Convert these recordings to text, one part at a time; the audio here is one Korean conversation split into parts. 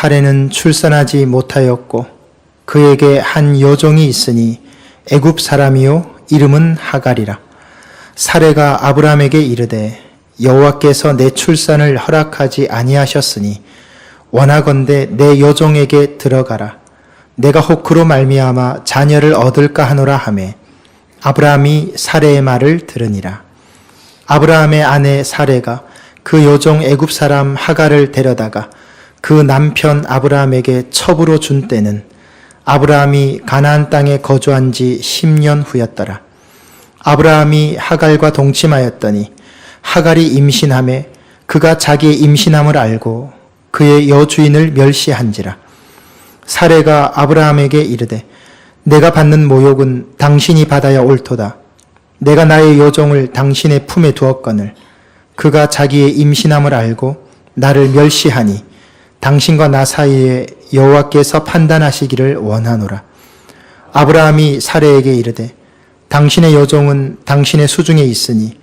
사레는 출산하지 못하였고 그에게 한 여종이 있으니 애굽 사람이요 이름은 하갈이라. 사레가 아브라함에게 이르되 여호와께서 내 출산을 허락하지 아니하셨으니 원하건대 내 여종에게 들어가라. 내가 혹 그로 말미암아 자녀를 얻을까 하노라 하매 아브라함이 사레의 말을 들으니라. 아브라함의 아내 사레가 그 여종 애굽 사람 하갈을 데려다가 그 남편 아브라함에게 첩으로 준 때는 아브라함이 가나안 땅에 거주한 지 10년 후였더라. 아브라함이 하갈과 동침하였더니 하갈이 임신하매 그가 자기의 임신함을 알고 그의 여주인을 멸시한지라. 사레가 아브라함에게 이르되 내가 받는 모욕은 당신이 받아야 옳도다. 내가 나의 여종을 당신의 품에 두었거늘 그가 자기의 임신함을 알고 나를 멸시하니 당신과 나 사이에 여호와께서 판단하시기를 원하노라. 아브라함이 사레에게 이르되 당신의 여종은 당신의 수중에 있으니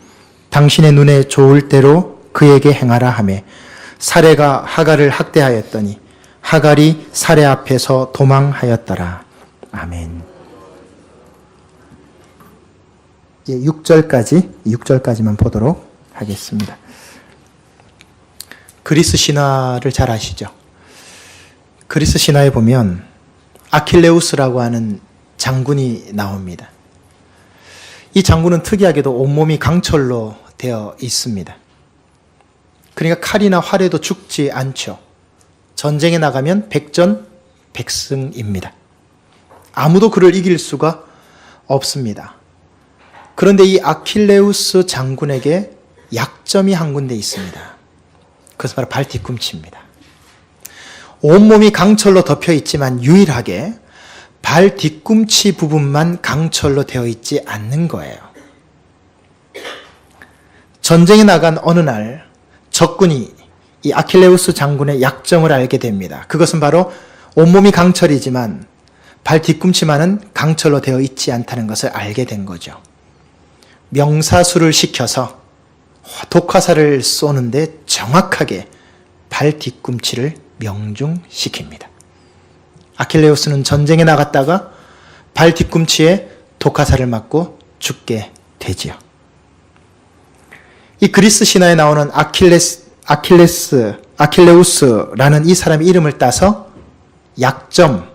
당신의 눈에 좋을 대로 그에게 행하라 하매 사레가 하갈을 학대하였더니 하갈이 사레 앞에서 도망하였더라. 아멘. 6절까지만 보도록 하겠습니다. 그리스 신화를 잘 아시죠? 그리스 신화에 보면 아킬레우스라고 하는 장군이 나옵니다. 이 장군은 특이하게도 온몸이 강철로 되어 있습니다. 그러니까 칼이나 활에도 죽지 않죠. 전쟁에 나가면 백전백승입니다. 아무도 그를 이길 수가 없습니다. 그런데 이 아킬레우스 장군에게 약점이 한 군데 있습니다. 그것은 바로 발 뒤꿈치입니다. 온몸이 강철로 덮여 있지만 유일하게 발 뒤꿈치 부분만 강철로 되어 있지 않는 거예요. 전쟁에 나간 어느 날 적군이 이 아킬레우스 장군의 약점을 알게 됩니다. 그것은 바로 온몸이 강철이지만 발 뒤꿈치만은 강철로 되어 있지 않다는 것을 알게 된 거죠. 명사수를 시켜서 독화살을 쏘는데 정확하게 발 뒤꿈치를 명중시킵니다. 아킬레우스는 전쟁에 나갔다가 발 뒤꿈치에 독화살을 맞고 죽게 되지요. 이 그리스 신화에 나오는 아킬레우스라는 이 사람의 이름을 따서 약점,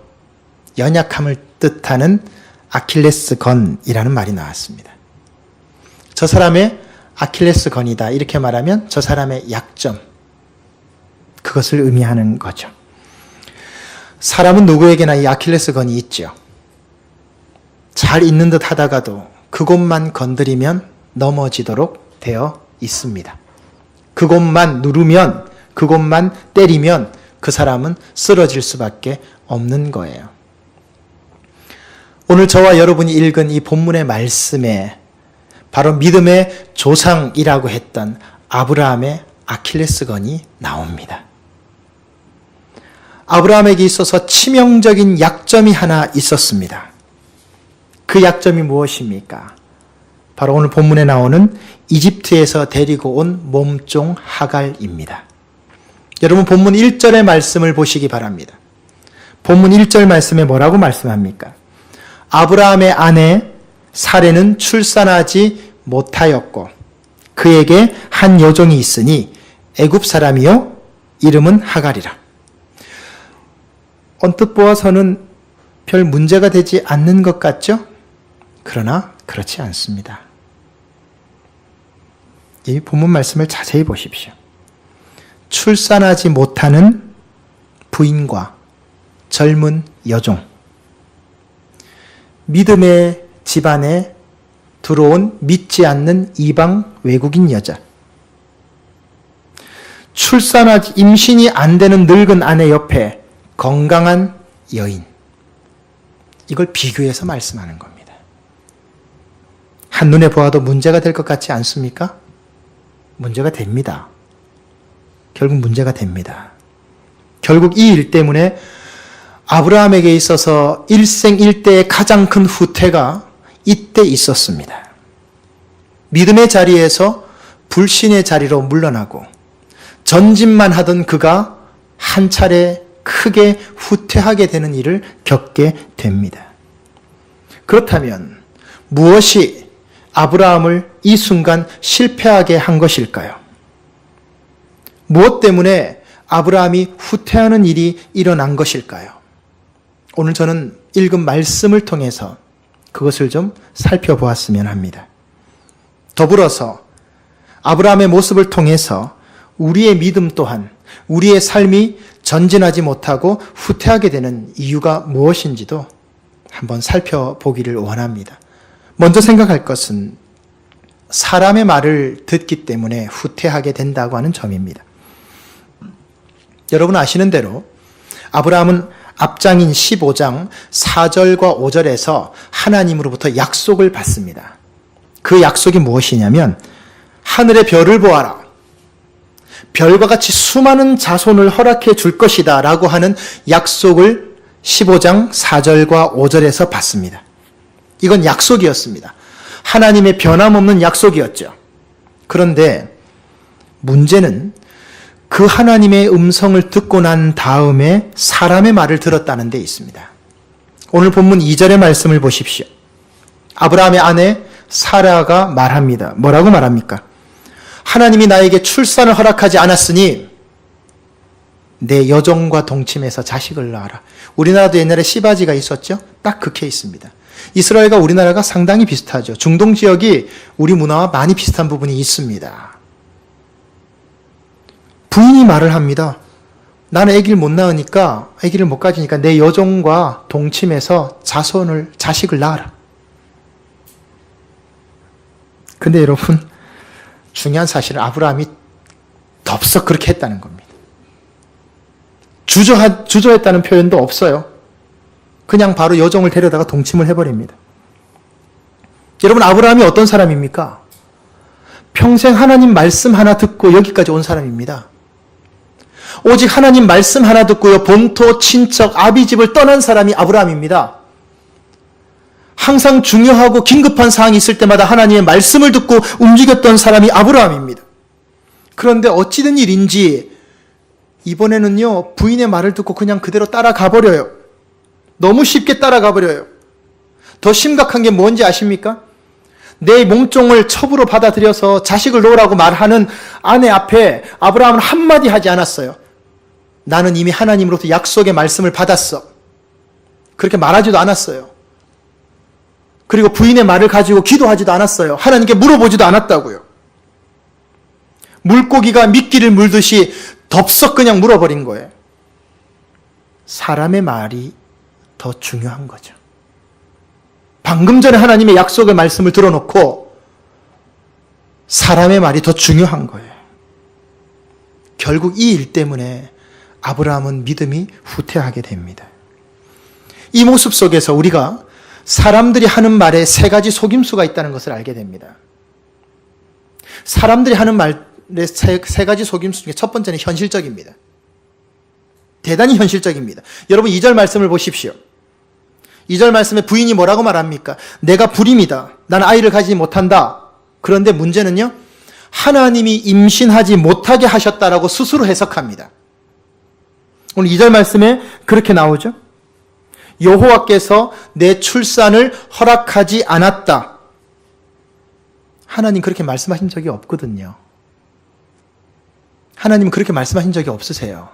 연약함을 뜻하는 아킬레스건이라는 말이 나왔습니다. 저 사람의 아킬레스건이다 이렇게 말하면 저 사람의 약점, 그것을 의미하는 거죠. 사람은 누구에게나 이 아킬레스건이 있죠. 잘 있는 듯 하다가도 그곳만 건드리면 넘어지도록 되어 있습니다. 그곳만 누르면, 그곳만 때리면 그 사람은 쓰러질 수밖에 없는 거예요. 오늘 저와 여러분이 읽은 이 본문의 말씀에 바로 믿음의 조상이라고 했던 아브라함의 아킬레스건이 나옵니다. 아브라함에게 있어서 치명적인 약점이 하나 있었습니다. 그 약점이 무엇입니까? 바로 오늘 본문에 나오는 이집트에서 데리고 온 몸종 하갈입니다. 여러분 본문 1절의 말씀을 보시기 바랍니다. 본문 1절 말씀에 뭐라고 말씀합니까? 아브라함의 아내 사레는 출산하지 못하였고 그에게 한 여종이 있으니 애굽 사람이요 이름은 하갈이라. 언뜻 보아서는 별 문제가 되지 않는 것 같죠? 그러나 그렇지 않습니다. 이 본문 말씀을 자세히 보십시오. 출산하지 못하는 부인과 젊은 여종, 믿음의 집안에 들어온 믿지 않는 이방 외국인 여자, 출산하지 임신이 안 되는 늙은 아내 옆에 건강한 여인, 이걸 비교해서 말씀하는 겁니다. 한눈에 보아도 문제가 될 것 같지 않습니까? 문제가 됩니다. 결국 문제가 됩니다. 결국 이 일 때문에 아브라함에게 있어서 일생일대의 가장 큰 후퇴가 이때 있었습니다. 믿음의 자리에서 불신의 자리로 물러나고 전진만 하던 그가 한 차례 크게 후퇴하게 되는 일을 겪게 됩니다. 그렇다면 무엇이 아브라함을 이 순간 실패하게 한 것일까요? 무엇 때문에 아브라함이 후퇴하는 일이 일어난 것일까요? 오늘 저는 읽은 말씀을 통해서 그것을 좀 살펴보았으면 합니다. 더불어서 아브라함의 모습을 통해서 우리의 믿음 또한 우리의 삶이 전진하지 못하고 후퇴하게 되는 이유가 무엇인지도 한번 살펴보기를 원합니다. 먼저 생각할 것은 사람의 말을 듣기 때문에 후퇴하게 된다고 하는 점입니다. 여러분 아시는 대로 아브라함은 앞장인 15장 4절과 5절에서 하나님으로부터 약속을 받습니다. 그 약속이 무엇이냐면 하늘의 별을 보아라. 별과 같이 수많은 자손을 허락해 줄 것이다 라고 하는 약속을 15장 4절과 5절에서 받습니다. 이건 약속이었습니다. 하나님의 변함없는 약속이었죠. 그런데 문제는 그 하나님의 음성을 듣고 난 다음에 사람의 말을 들었다는 데 있습니다. 오늘 본문 2절의 말씀을 보십시오. 아브라함의 아내 사라가 말합니다. 뭐라고 말합니까? 하나님이 나에게 출산을 허락하지 않았으니 내 여종과 동침해서 자식을 낳아라. 우리나라도 옛날에 시바지가 있었죠? 딱 그 케이스입니다. 이스라엘과 우리나라가 상당히 비슷하죠. 중동 지역이 우리 문화와 많이 비슷한 부분이 있습니다. 부인이 말을 합니다. 나는 아기를 못 낳으니까, 아기를 못 가지니까 내 여종과 동침해서 자식을 낳아라. 근데 여러분, 중요한 사실은 아브라함이 덥석 그렇게 했다는 겁니다. 주저했다는 표현도 없어요. 그냥 바로 여종을 데려다가 동침을 해버립니다. 여러분, 아브라함이 어떤 사람입니까? 평생 하나님 말씀 하나 듣고 여기까지 온 사람입니다. 오직 하나님 말씀 하나 듣고요, 본토, 친척, 아비집을 떠난 사람이 아브라함입니다. 항상 중요하고 긴급한 사항이 있을 때마다 하나님의 말씀을 듣고 움직였던 사람이 아브라함입니다. 그런데 어찌된 일인지 이번에는요, 부인의 말을 듣고 그냥 그대로 따라가 버려요. 너무 쉽게 따라가 버려요. 더 심각한 게 뭔지 아십니까? 내 몸종을 첩으로 받아들여서 자식을 놓으라고 말하는 아내 앞에 아브라함은 한마디 하지 않았어요. 나는 이미 하나님으로부터 약속의 말씀을 받았어. 그렇게 말하지도 않았어요. 그리고 부인의 말을 가지고 기도하지도 않았어요. 하나님께 물어보지도 않았다고요. 물고기가 미끼를 물듯이 덥석 그냥 물어버린 거예요. 사람의 말이 더 중요한 거죠. 방금 전에 하나님의 약속의 말씀을 들어놓고 사람의 말이 더 중요한 거예요. 결국 이 일 때문에 아브라함은 믿음이 후퇴하게 됩니다. 이 모습 속에서 우리가 사람들이 하는 말에 세 가지 속임수가 있다는 것을 알게 됩니다. 사람들이 하는 말에 세 가지 속임수 중에 첫 번째는 현실적입니다. 대단히 현실적입니다. 여러분 2절 말씀을 보십시오. 2절 말씀에 부인이 뭐라고 말합니까? 내가 불임이다. 나는 아이를 가지지 못한다. 그런데 문제는요, 하나님이 임신하지 못하게 하셨다라고 스스로 해석합니다. 오늘 2절 말씀에 그렇게 나오죠. 여호와께서 내 출산을 허락하지 않았다. 하나님 그렇게 말씀하신 적이 없거든요. 하나님은 그렇게 말씀하신 적이 없으세요.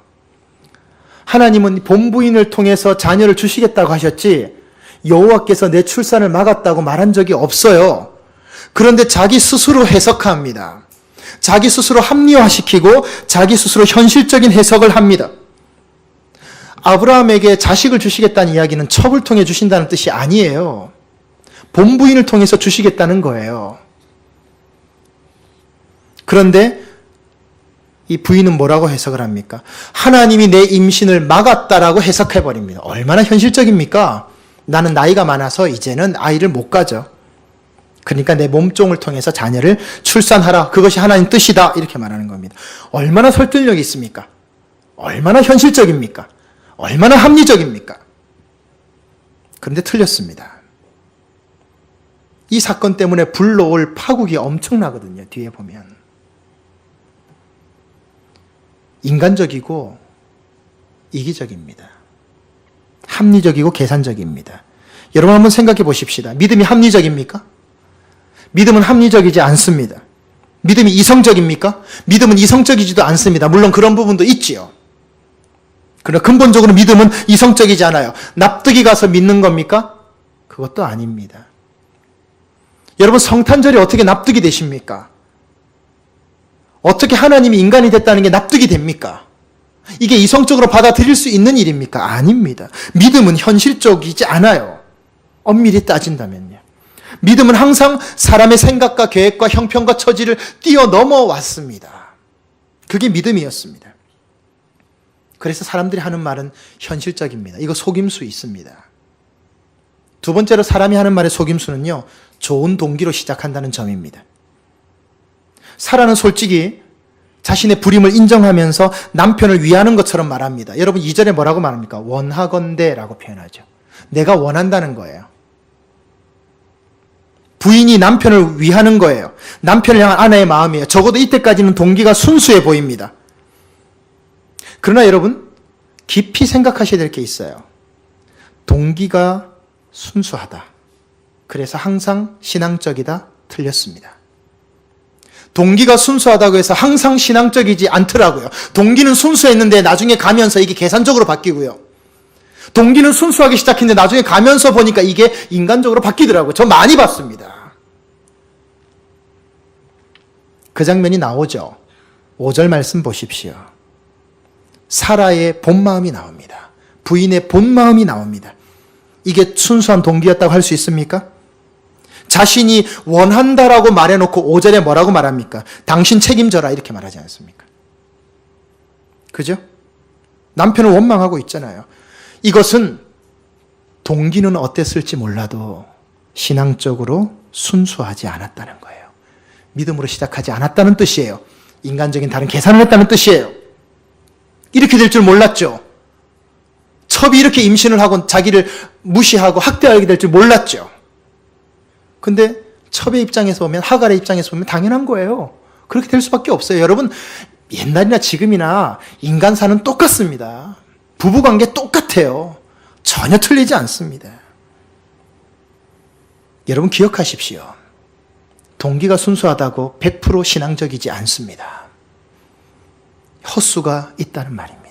하나님은 본부인을 통해서 자녀를 주시겠다고 하셨지 여호와께서 내 출산을 막았다고 말한 적이 없어요. 그런데 자기 스스로 해석합니다. 자기 스스로 합리화시키고 자기 스스로 현실적인 해석을 합니다. 아브라함에게 자식을 주시겠다는 이야기는 첩을 통해 주신다는 뜻이 아니에요. 본부인을 통해서 주시겠다는 거예요. 그런데 이 부인은 뭐라고 해석을 합니까? 하나님이 내 임신을 막았다라고 해석해버립니다. 얼마나 현실적입니까? 나는 나이가 많아서 이제는 아이를 못 가져. 그러니까 내 몸종을 통해서 자녀를 출산하라. 그것이 하나님 뜻이다. 이렇게 말하는 겁니다. 얼마나 설득력이 있습니까? 얼마나 현실적입니까? 얼마나 합리적입니까? 그런데 틀렸습니다. 이 사건 때문에 불러올 파국이 엄청나거든요. 뒤에 보면. 인간적이고 이기적입니다. 합리적이고 계산적입니다. 여러분 한번 생각해 보십시다. 믿음이 합리적입니까? 믿음은 합리적이지 않습니다. 믿음이 이성적입니까? 믿음은 이성적이지도 않습니다. 물론 그런 부분도 있지요. 그러나 근본적으로 믿음은 이성적이지 않아요. 납득이 가서 믿는 겁니까? 그것도 아닙니다. 여러분 성탄절이 어떻게 납득이 되십니까? 어떻게 하나님이 인간이 됐다는 게 납득이 됩니까? 이게 이성적으로 받아들일 수 있는 일입니까? 아닙니다. 믿음은 현실적이지 않아요. 엄밀히 따진다면요. 믿음은 항상 사람의 생각과 계획과 형편과 처지를 뛰어넘어 왔습니다. 그게 믿음이었습니다. 그래서 사람들이 하는 말은 현실적입니다. 이거 속임수 있습니다. 두 번째로 사람이 하는 말의 속임수는요, 좋은 동기로 시작한다는 점입니다. 사라는 솔직히 자신의 불임을 인정하면서 남편을 위하는 것처럼 말합니다. 여러분 2절에 뭐라고 말합니까? 원하건대라고 표현하죠. 내가 원한다는 거예요. 부인이 남편을 위하는 거예요. 남편을 향한 아내의 마음이에요. 적어도 이때까지는 동기가 순수해 보입니다. 그러나 여러분 깊이 생각하셔야 될 게 있어요. 동기가 순수하다. 그래서 항상 신앙적이다. 틀렸습니다. 동기가 순수하다고 해서 항상 신앙적이지 않더라고요. 동기는 순수했는데 나중에 가면서 이게 계산적으로 바뀌고요. 동기는 순수하게 시작했는데 나중에 가면서 보니까 이게 인간적으로 바뀌더라고요. 저 많이 봤습니다. 그 장면이 나오죠. 5절 말씀 보십시오. 사라의 본 마음이 나옵니다. 부인의 본 마음이 나옵니다. 이게 순수한 동기였다고 할 수 있습니까? 자신이 원한다라고 말해놓고 5절에 뭐라고 말합니까? 당신 책임져라 이렇게 말하지 않습니까? 그죠? 남편을 원망하고 있잖아요. 이것은 동기는 어땠을지 몰라도 신앙적으로 순수하지 않았다는 거예요. 믿음으로 시작하지 않았다는 뜻이에요. 인간적인 다른 계산을 했다는 뜻이에요. 이렇게 될 줄 몰랐죠. 첩이 이렇게 임신을 하고 자기를 무시하고 학대하게 될 줄 몰랐죠. 근데 첩의 입장에서 보면, 하갈의 입장에서 보면 당연한 거예요. 그렇게 될 수밖에 없어요. 여러분 옛날이나 지금이나 인간사는 똑같습니다. 부부관계 똑같아요. 전혀 틀리지 않습니다. 여러분 기억하십시오. 동기가 순수하다고 100% 신앙적이지 않습니다. 헛수가 있다는 말입니다.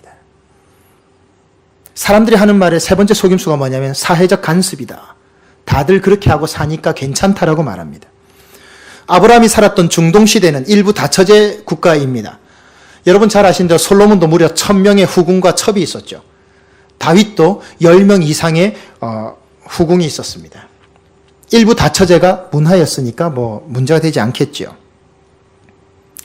사람들이 하는 말의 세 번째 속임수가 뭐냐면 사회적 간섭이다. 다들 그렇게 하고 사니까 괜찮다라고 말합니다. 아브라함이 살았던 중동시대는 일부 다처제 국가입니다. 여러분 잘 아시는 대로 솔로몬도 무려 1000명의 후궁과 첩이 있었죠. 다윗도 10명 이상의 후궁이 있었습니다. 일부 다처제가 문화였으니까 뭐 문제가 되지 않겠죠.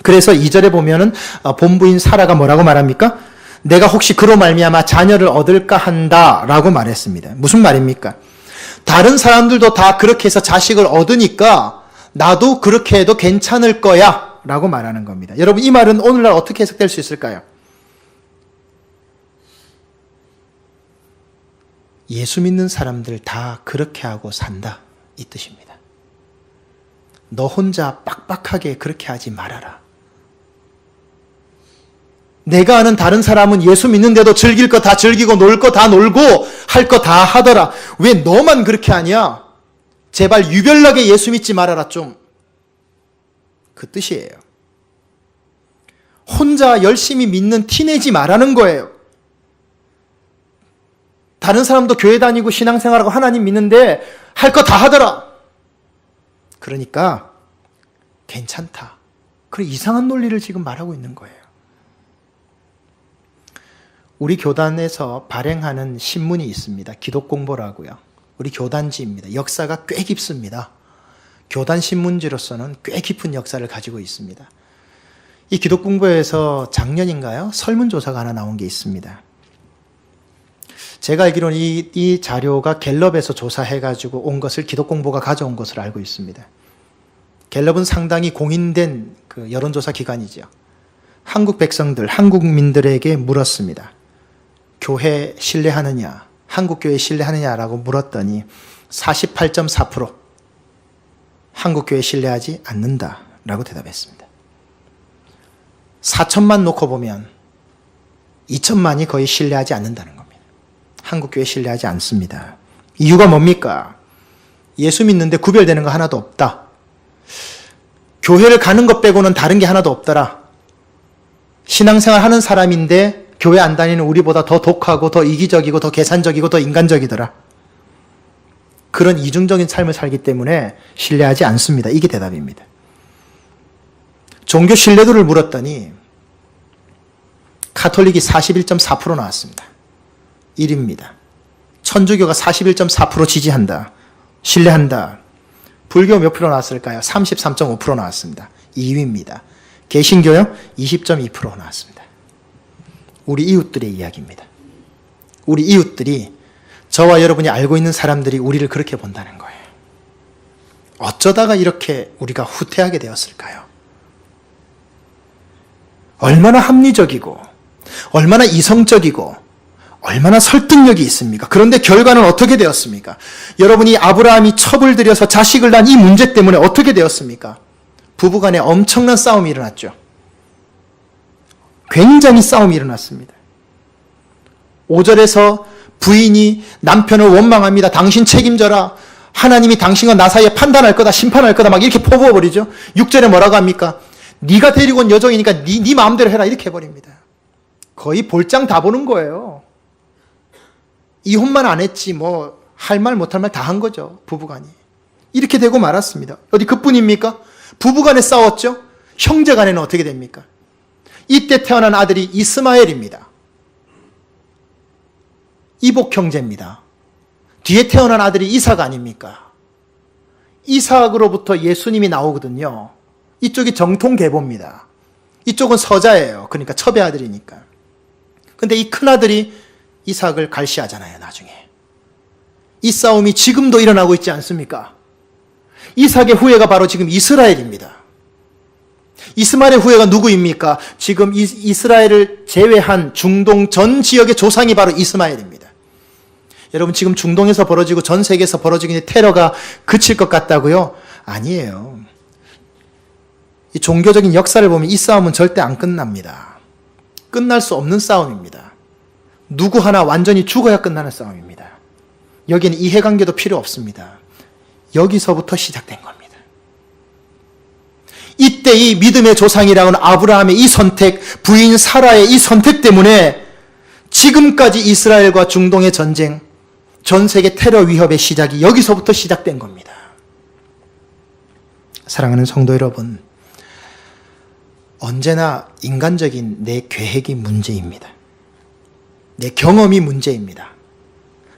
그래서 2절에 보면은 본부인 사라가 뭐라고 말합니까? 내가 혹시 그로 말미암아 자녀를 얻을까 한다라고 말했습니다. 무슨 말입니까? 다른 사람들도 다 그렇게 해서 자식을 얻으니까 나도 그렇게 해도 괜찮을 거야 라고 말하는 겁니다. 여러분 이 말은 오늘날 어떻게 해석될 수 있을까요? 예수 믿는 사람들 다 그렇게 하고 산다 이 뜻입니다. 너 혼자 빡빡하게 그렇게 하지 말아라. 내가 아는 다른 사람은 예수 믿는데도 즐길 거 다 즐기고 놀 거 다 놀고 할 거 다 하더라. 왜 너만 그렇게 하냐? 제발 유별나게 예수 믿지 말아라 좀. 그 뜻이에요. 혼자 열심히 믿는 티 내지 말라는 거예요. 다른 사람도 교회 다니고 신앙생활하고 하나님 믿는데 할 거 다 하더라. 그러니까 괜찮다. 그런 이상한 논리를 지금 말하고 있는 거예요. 우리 교단에서 발행하는 신문이 있습니다. 기독공보라고요. 우리 교단지입니다. 역사가 꽤 깊습니다. 교단 신문지로서는 꽤 깊은 역사를 가지고 있습니다. 이 기독공보에서 작년인가요? 설문조사가 하나 나온 게 있습니다. 제가 알기로는 이 자료가 갤럽에서 조사해가지고 온 것을 기독공보가 가져온 것으로 알고 있습니다. 갤럽은 상당히 공인된 그 여론조사 기관이죠. 한국 백성들, 한국민들에게 물었습니다. 교회 신뢰하느냐, 한국교회 신뢰하느냐라고 물었더니 48.4% 한국교회 신뢰하지 않는다라고 대답했습니다. 4천만 놓고 보면 2천만이 거의 신뢰하지 않는다는 겁니다. 한국교회 신뢰하지 않습니다. 이유가 뭡니까? 예수 믿는데 구별되는 거 하나도 없다. 교회를 가는 것 빼고는 다른 게 하나도 없더라. 신앙생활 하는 사람인데 교회 안 다니는 우리보다 더 독하고 더 이기적이고 더 계산적이고 더 인간적이더라. 그런 이중적인 삶을 살기 때문에 신뢰하지 않습니다. 이게 대답입니다. 종교 신뢰도를 물었더니 가톨릭이 41.4% 나왔습니다. 1위입니다. 천주교가 41.4% 지지한다. 신뢰한다. 불교 몇 프로 나왔을까요? 33.5% 나왔습니다. 2위입니다. 개신교요? 20.2% 나왔습니다. 우리 이웃들의 이야기입니다. 우리 이웃들이 저와 여러분이 알고 있는 사람들이 우리를 그렇게 본다는 거예요. 어쩌다가 이렇게 우리가 후퇴하게 되었을까요? 얼마나 합리적이고 얼마나 이성적이고 얼마나 설득력이 있습니까? 그런데 결과는 어떻게 되었습니까? 여러분이 아브라함이 첩을 들여서 자식을 낳은 이 문제 때문에 어떻게 되었습니까? 부부간에 엄청난 싸움이 일어났죠. 굉장히 싸움이 일어났습니다. 5절에서 부인이 남편을 원망합니다. 당신 책임져라. 하나님이 당신과 나 사이에 판단할 거다. 심판할 거다. 막 이렇게 퍼부어버리죠. 6절에 뭐라고 합니까? 네가 데리고 온 여종이니까 네 마음대로 해라. 이렇게 해버립니다. 거의 볼장 다 보는 거예요. 이혼만 안 했지 뭐 할 말 못할 말 다 한 거죠. 부부간이. 이렇게 되고 말았습니다. 어디 그뿐입니까? 부부간에 싸웠죠. 형제간에는 어떻게 됩니까? 이때 태어난 아들이 이스마엘입니다. 이복 형제입니다. 뒤에 태어난 아들이 이삭 아닙니까? 이삭으로부터 예수님이 나오거든요. 이쪽이 정통 계보입니다. 이쪽은 서자예요. 그러니까 첩의 아들이니까. 근데 이 큰아들이 이삭을 갈시하잖아요, 나중에. 이 싸움이 지금도 일어나고 있지 않습니까? 이삭의 후예가 바로 지금 이스라엘입니다. 이스마엘의 후예가 누구입니까? 지금 이스라엘을 제외한 중동 전 지역의 조상이 바로 이스마엘입니다. 여러분, 지금 중동에서 벌어지고 전 세계에서 벌어지고 있는 테러가 그칠 것 같다고요? 아니에요. 이 종교적인 역사를 보면 이 싸움은 절대 안 끝납니다. 끝날 수 없는 싸움입니다. 누구 하나 완전히 죽어야 끝나는 싸움입니다. 여기는 이해관계도 필요 없습니다. 여기서부터 시작된 겁니다. 이때 이 믿음의 조상이라고는 아브라함의 이 선택, 부인 사라의 이 선택 때문에 지금까지 이스라엘과 중동의 전쟁, 전 세계 테러 위협의 시작이 여기서부터 시작된 겁니다. 사랑하는 성도 여러분, 언제나 인간적인 내 계획이 문제입니다. 내 경험이 문제입니다.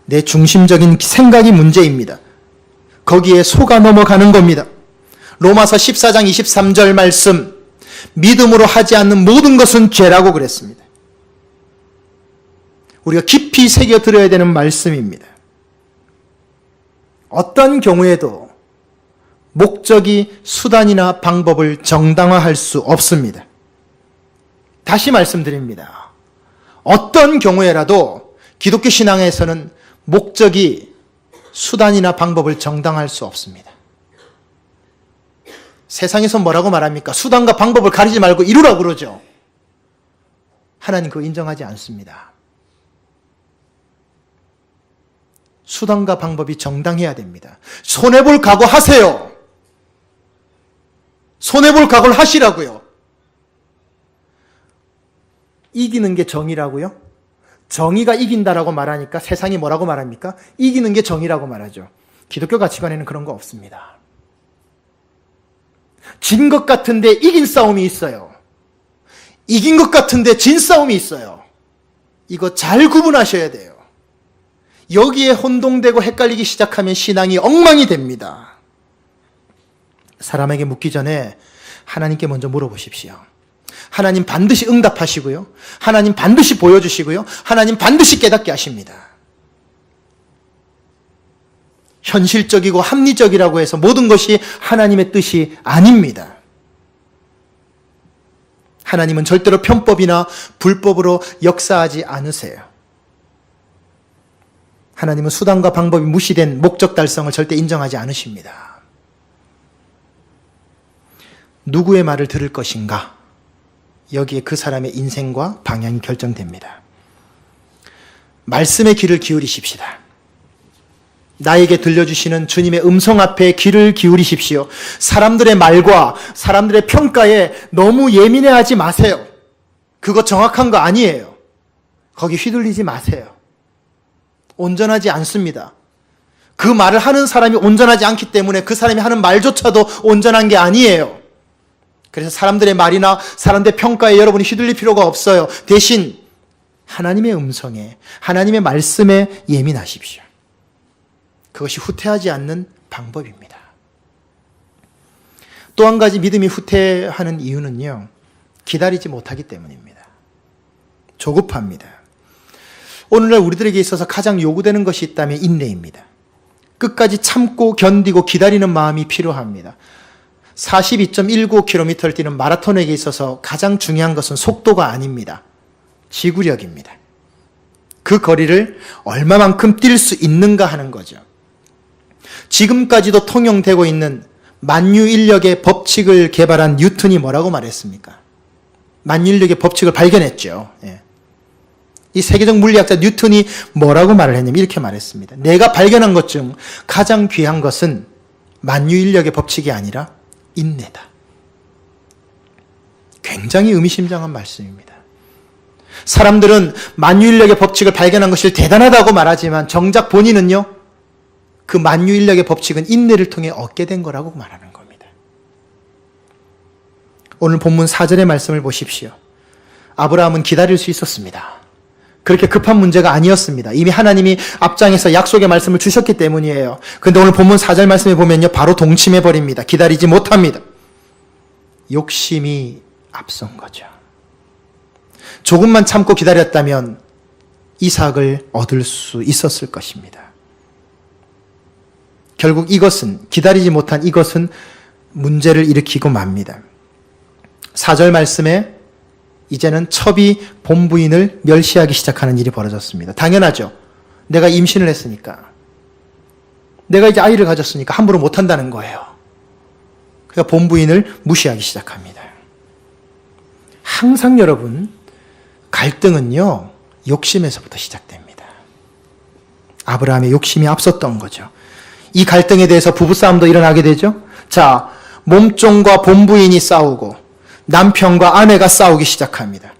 내 중심적인 생각이 문제입니다. 거기에 속아 넘어가는 겁니다. 로마서 14장 23절 말씀, 믿음으로 하지 않는 모든 것은 죄라고 그랬습니다. 우리가 깊이 새겨들어야 되는 말씀입니다. 어떤 경우에도 목적이 수단이나 방법을 정당화할 수 없습니다. 다시 말씀드립니다. 어떤 경우에라도 기독교 신앙에서는 목적이 수단이나 방법을 정당화할 수 없습니다. 세상에서 뭐라고 말합니까? 수단과 방법을 가리지 말고 이루라고 그러죠. 하나님 그거 인정하지 않습니다. 수단과 방법이 정당해야 됩니다. 손해볼 각오 하세요. 손해볼 각오를 하시라고요. 이기는 게 정의라고요? 정의가 이긴다라고 말하니까 세상이 뭐라고 말합니까? 이기는 게 정의라고 말하죠. 기독교 가치관에는 그런 거 없습니다. 진 것 같은데 이긴 싸움이 있어요. 이긴 것 같은데 진 싸움이 있어요. 이거 잘 구분하셔야 돼요. 여기에 혼동되고 헷갈리기 시작하면 신앙이 엉망이 됩니다. 사람에게 묻기 전에 하나님께 먼저 물어보십시오. 하나님 반드시 응답하시고요. 하나님 반드시 보여주시고요. 하나님 반드시 깨닫게 하십니다. 현실적이고 합리적이라고 해서 모든 것이 하나님의 뜻이 아닙니다. 하나님은 절대로 편법이나 불법으로 역사하지 않으세요. 하나님은 수단과 방법이 무시된 목적 달성을 절대 인정하지 않으십니다. 누구의 말을 들을 것인가? 여기에 그 사람의 인생과 방향이 결정됩니다. 말씀의 귀를 기울이십시다. 나에게 들려주시는 주님의 음성 앞에 귀를 기울이십시오. 사람들의 말과 사람들의 평가에 너무 예민해하지 마세요. 그거 정확한 거 아니에요. 거기 휘둘리지 마세요. 온전하지 않습니다. 그 말을 하는 사람이 온전하지 않기 때문에 그 사람이 하는 말조차도 온전한 게 아니에요. 그래서 사람들의 말이나 사람들의 평가에 여러분이 휘둘릴 필요가 없어요. 대신 하나님의 음성에, 하나님의 말씀에 예민하십시오. 그것이 후퇴하지 않는 방법입니다. 또 한 가지 믿음이 후퇴하는 이유는요, 기다리지 못하기 때문입니다. 조급합니다. 오늘날 우리들에게 있어서 가장 요구되는 것이 있다면 인내입니다. 끝까지 참고 견디고 기다리는 마음이 필요합니다. 42.195km를 뛰는 마라톤에게 있어서 가장 중요한 것은 속도가 아닙니다. 지구력입니다. 그 거리를 얼마만큼 뛸 수 있는가 하는 거죠. 지금까지도 통용되고 있는 만유인력의 법칙을 개발한 뉴턴이 뭐라고 말했습니까? 만유인력의 법칙을 발견했죠. 이 세계적 물리학자 뉴턴이 뭐라고 말을 했냐면 이렇게 말했습니다. 내가 발견한 것 중 가장 귀한 것은 만유인력의 법칙이 아니라 인내다. 굉장히 의미심장한 말씀입니다. 사람들은 만유인력의 법칙을 발견한 것이 대단하다고 말하지만 정작 본인은요, 그 만유인력의 법칙은 인내를 통해 얻게 된 거라고 말하는 겁니다. 오늘 본문 4절의 말씀을 보십시오. 아브라함은 기다릴 수 있었습니다. 그렇게 급한 문제가 아니었습니다. 이미 하나님이 앞장에서 약속의 말씀을 주셨기 때문이에요. 그런데 오늘 본문 4절 말씀에 보면요, 바로 동침해버립니다. 기다리지 못합니다. 욕심이 앞선 거죠. 조금만 참고 기다렸다면 이삭을 얻을 수 있었을 것입니다. 결국 이것은, 기다리지 못한 이것은 문제를 일으키고 맙니다. 4절 말씀에 이제는 첩이 본부인을 멸시하기 시작하는 일이 벌어졌습니다. 당연하죠. 내가 임신을 했으니까. 내가 이제 아이를 가졌으니까 함부로 못한다는 거예요. 그러니까 본부인을 무시하기 시작합니다. 항상 여러분, 갈등은요, 욕심에서부터 시작됩니다. 아브라함의 욕심이 앞섰던 거죠. 이 갈등에 대해서 부부싸움도 일어나게 되죠. 자, 몸종과 본부인이 싸우고 남편과 아내가 싸우기 시작합니다.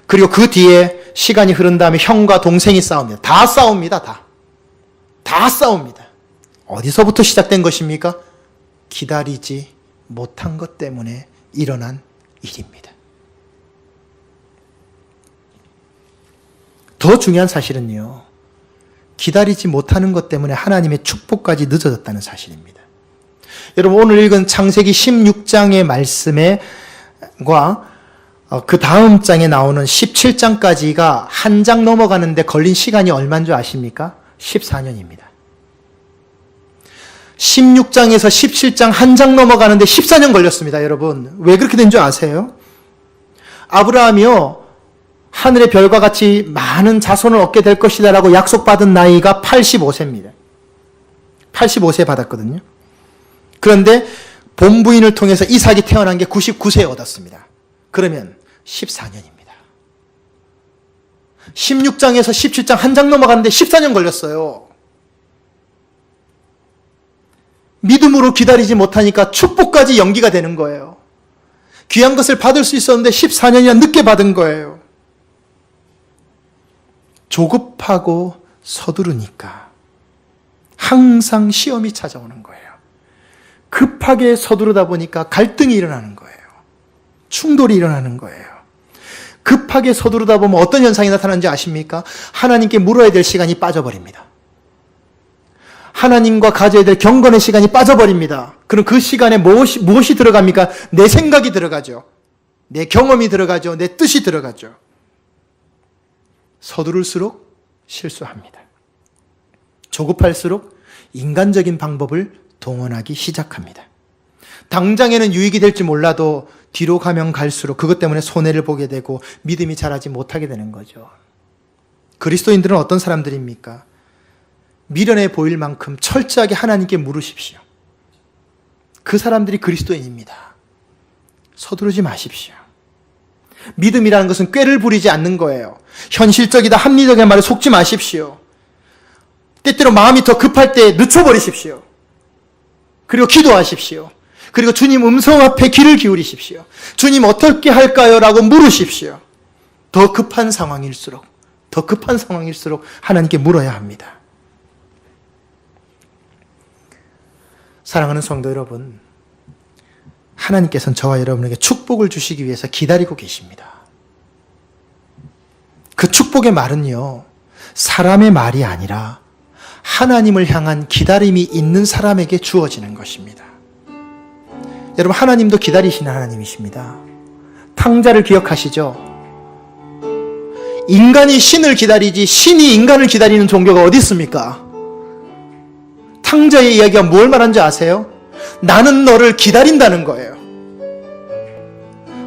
그리고 그 뒤에 시간이 흐른 다음에 형과 동생이 싸웁니다. 다 싸웁니다. 다 싸웁니다. 어디서부터 시작된 것입니까? 기다리지 못한 것 때문에 일어난 일입니다. 더 중요한 사실은요, 기다리지 못하는 것 때문에 하나님의 축복까지 늦어졌다는 사실입니다. 여러분, 오늘 읽은 창세기 16장의 말씀과 그 다음 장에 나오는 17장까지가 한 장 넘어가는데 걸린 시간이 얼마인 줄 아십니까? 14년입니다. 16장에서 17장 한 장 넘어가는데 14년 걸렸습니다, 여러분. 왜 그렇게 된 줄 아세요? 아브라함이요, 하늘의 별과 같이 많은 자손을 얻게 될 것이다 라고 약속받은 나이가 85세입니다. 85세 받았거든요. 그런데 본부인을 통해서 이삭이 태어난 게 99세에 얻었습니다. 그러면 14년입니다. 16장에서 17장 한 장 넘어가는데 14년 걸렸어요. 믿음으로 기다리지 못하니까 축복까지 연기가 되는 거예요. 귀한 것을 받을 수 있었는데 14년이나 늦게 받은 거예요. 조급하고 서두르니까 항상 시험이 찾아오는 거예요. 급하게 서두르다 보니까 갈등이 일어나는 거예요. 충돌이 일어나는 거예요. 급하게 서두르다 보면 어떤 현상이 나타나는지 아십니까? 하나님께 물어야 될 시간이 빠져버립니다. 하나님과 가져야 될 경건의 시간이 빠져버립니다. 그럼 그 시간에 무엇이 들어갑니까? 내 생각이 들어가죠. 내 경험이 들어가죠. 내 뜻이 들어가죠. 서두를수록 실수합니다. 조급할수록 인간적인 방법을 동원하기 시작합니다. 당장에는 유익이 될지 몰라도 뒤로 가면 갈수록 그것 때문에 손해를 보게 되고 믿음이 자라지 못하게 되는 거죠. 그리스도인들은 어떤 사람들입니까? 미련해 보일 만큼 철저하게 하나님께 물으십시오. 그 사람들이 그리스도인입니다. 서두르지 마십시오. 믿음이라는 것은 꾀를 부리지 않는 거예요. 현실적이다, 합리적인 말에 속지 마십시오. 때때로 마음이 더 급할 때 늦춰버리십시오. 그리고 기도하십시오. 그리고 주님 음성 앞에 귀를 기울이십시오. 주님 어떻게 할까요? 라고 물으십시오. 더 급한 상황일수록 하나님께 물어야 합니다. 사랑하는 성도 여러분, 하나님께서는 저와 여러분에게 축복을 주시기 위해서 기다리고 계십니다. 그 축복의 말은요, 사람의 말이 아니라 하나님을 향한 기다림이 있는 사람에게 주어지는 것입니다. 여러분, 하나님도 기다리시는 하나님이십니다. 탕자를 기억하시죠? 인간이 신을 기다리지 신이 인간을 기다리는 종교가 어디 있습니까? 탕자의 이야기가 뭘 말하는지 아세요? 나는 너를 기다린다는 거예요.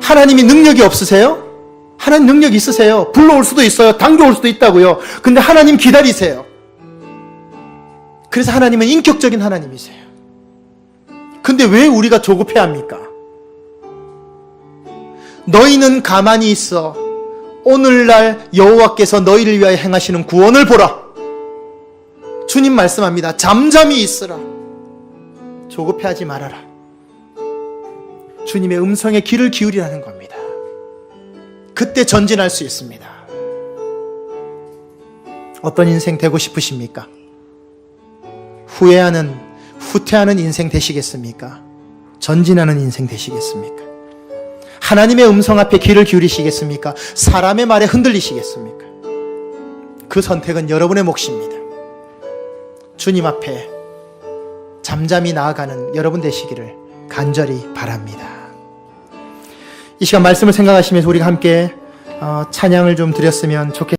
하나님이 능력이 없으세요? 하나님 능력이 있으세요. 불러올 수도 있어요. 당겨올 수도 있다고요. 근데 하나님 기다리세요. 그래서 하나님은 인격적인 하나님이세요. 근데 왜 우리가 조급해합니까? 너희는 가만히 있어. 오늘날 여호와께서 너희를 위하여 행하시는 구원을 보라. 주님 말씀합니다. 잠잠히 있으라. 조급해하지 말아라. 주님의 음성에 귀를 기울이라는 겁니다. 그때 전진할 수 있습니다. 어떤 인생 되고 싶으십니까? 후퇴하는 인생 되시겠습니까? 전진하는 인생 되시겠습니까? 하나님의 음성 앞에 귀를 기울이시겠습니까? 사람의 말에 흔들리시겠습니까? 그 선택은 여러분의 몫입니다. 주님 앞에 잠잠히 나아가는 여러분 되시기를 간절히 바랍니다. 이 시간 말씀을 생각하시면서 우리가 함께 찬양을 좀 드렸으면 좋겠습니다.